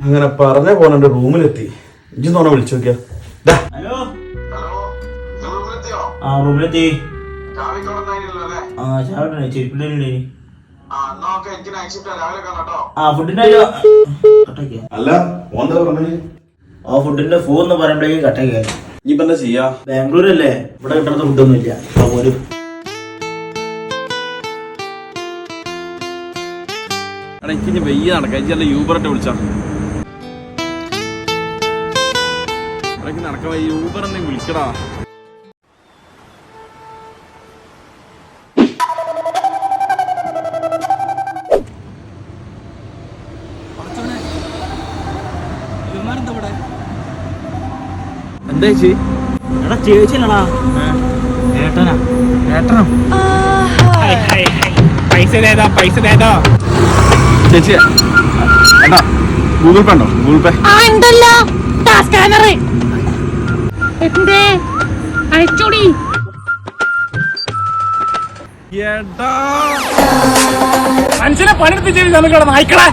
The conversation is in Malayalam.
അങ്ങനെ പറഞ്ഞ പോലെ എന്റെ റൂമിലെത്തി. ഇജ്ജ് തോണ വിളിച്ചു നോക്കിയാ. ഹലോ റൂമിലെത്തി. ചെരുപ്പില്ലേ ഫുഡിന്റെ അല്ല ഓന്താ പറഞ്ഞു ഫുഡിന്റെ ഫോൺ എന്ന് പറയുമ്പോഴേക്കും കട്ടൊക്കെ. ഇനിയിപ്പോ എന്താ ചെയ്യാ? ബാംഗ്ലൂരല്ലേ, ഇവിടെ കിട്ടുന്ന ഫുഡൊന്നും ഇല്ല. പോരും എനിക്ക് വെയ്യ നടക്കാം. യൂബറിട്ട് വിളിച്ചാ നടക്ക യൂബർ എന്തെങ്കിലും വിളിക്കടാ. എന്താ ചേച്ചി? എടാ ചേച്ചില്ലടാ, ഏട്ടനാ. ഏട്ടനോ? പൈസ തേതാ ചേച്ചി ഏട്ടാ ഗൂഗിൾ പേ ഉണ്ടോ? ഗൂഗിൾ പേ ഉണ്ടല്ലോ. സ്കാനർ അയച്ചോടി. ഏട്ടാ മനുഷ്യനെ പണിയെടുത്ത് ചെയ്ത് നമുക്ക് നായിക്കളെ.